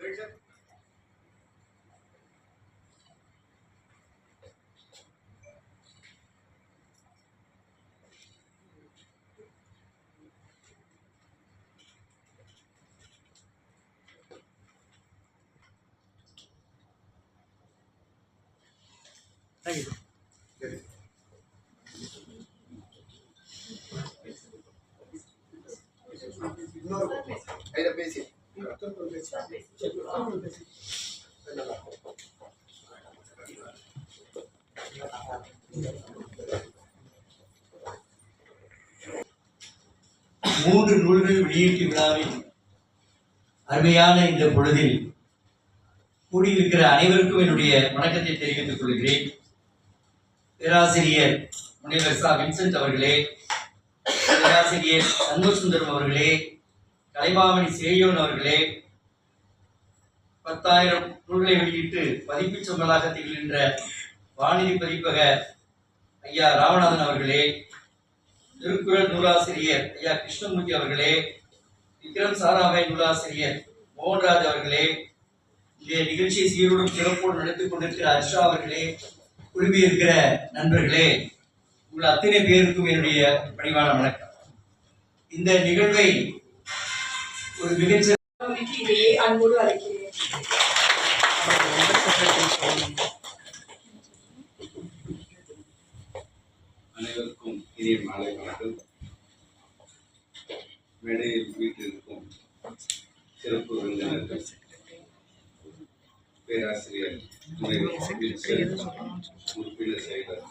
Thank you. மூன்று நூல்கள் வெளியீட்டு விழாவில் அருமையான இந்த பொழுதில் கூடியிருக்கிற அனைவருக்கும் என்னுடைய வணக்கத்தை தெரிவித்துக் கொள்கிறேன். பேராசிரியர் முனைவர் சா வின்சென்ட் அவர்களே, பேராசிரியர் சண்முகசுந்தரம் அவர்களே, கலைமாமணி சேயோன் அவர்களே, 10,000 நூல்களை வெளியிட்டு பதிப்பு சொன்னதாக திகழ்கின்ற வானதி பதிப்பக ஐயா ராமநாதன் அவர்களே, திருக்குறள் நூலாசிரியர் ஐயா கிருஷ்ணமூர்த்தி அவர்களே, விக்ரம் சாராபாய் நூலாசிரியர் மோகன்ராஜ் அவர்களே, இந்த நிகழ்ச்சியை சீரோடும் சிறப்போடு நடத்திக் கொண்டிருக்கிற ஹர்ஷா அவர்களே, குழுமி இருக்கிற நண்பர்களே, உங்கள் அத்தனை பேருக்கும் என்னுடைய பணிவான வணக்கம். இந்த நிகழ்வை ஒரு மிகச்சிறந்த அன்போடு அழைக்கிறேன். அனைவருக்கும் இனிய மாலை வணக்கம். மேடையில் வீட்டில் இருக்கும் சிறப்பு விருந்தினர்கள், பேராசிரியர் உறுப்பினர் செயலர்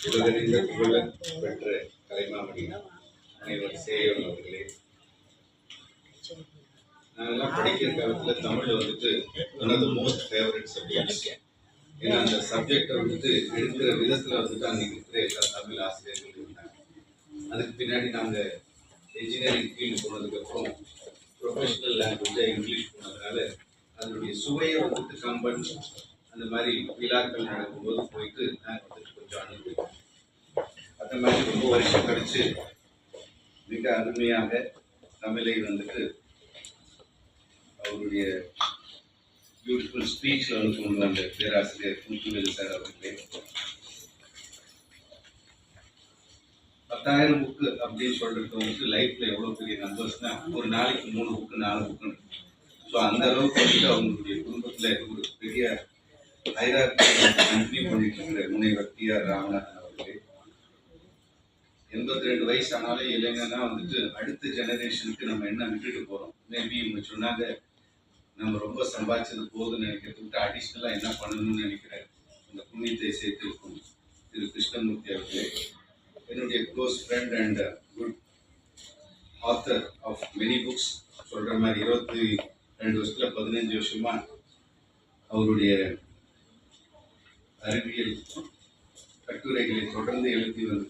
உலகறிந்த புகழ் பெற்ற கலைமாமணி முனைவர் சேயோன் அவர்களே, நாங்கெல்லாம் படிக்கிற காலத்துல தமிழ்ல வந்துட்டு one of the most favourite subjects. ஏன்னா அந்த சப்ஜெக்டை வந்துட்டு எடுக்கிற விதத்துல வந்துட்டு அன்னைக்கு இருக்கிற எல்லா தமிழ் ஆசிரியர்கள் இருந்தாங்க. அதுக்கு பின்னாடி நாங்க இன்ஜினியரிங் ஃபீல்டு போனதுக்கப்புறம் ப்ரொஃபஷனல் லாங்குவேஜை இங்கிலீஷ் போனதுனால அதனுடைய சுவையை வந்துட்டு கம்பன் அந்த மாதிரி விழாக்கள் நடக்கும்போது போயிட்டு நாங்கள் வந்துட்டு கொஞ்சம் அனுபவிப்போம். அந்த மாதிரி ரொம்ப வருஷம் கழிச்சு மிக அருமையாக தமிழை வந்துட்டு அவருடைய பியூட்டிஃபுல் ஸ்பீச்சில் வந்து கொண்டு வந்த பேராசிரியர் குஞ்சுவேல் சார் அவர்களே, 10,000 புக்கு அப்படின்னு சொல்றது வந்து லைஃப்ல எவ்வளோ பெரிய நம்பர்ஸ்னா ஒரு நாளைக்கு 3 புக்கு 4 புக்கு. ஸோ அந்த அளவுக்கு வந்துட்டு அவங்களுடைய குடும்பத்தில் ஒரு பெரிய ஹைரார்க்கி கண்டினியூ பண்ணிட்டு இருக்கிற முனைவர் டி.ஆர். ராமநாதன் அவர்களே, 82 வயசு ஆனாலே இளைஞனா வந்துட்டு அடுத்த ஜெனரேஷனுக்கு நம்ம என்ன விட்டுட்டு போறோம். மேபி இவங்க சொன்னாங்க நம்ம ரொம்ப சம்பாதிச்சது போதுன்னு நினைக்கிறத விட்டு அடிஷ்னலாக என்ன பண்ணணும்னு நினைக்கிறேன். அந்த புண்ணியத்தை சேர்த்திருக்கும் திரு கிருஷ்ணமூர்த்தி அவர்களே, என்னுடைய close friend and good author of many books. சொல்கிற மாதிரி 22 வருஷத்தில் 15 வருஷமா அவருடைய அறிவியல் கட்டுரைகளை தொடர்ந்து எழுதி வந்து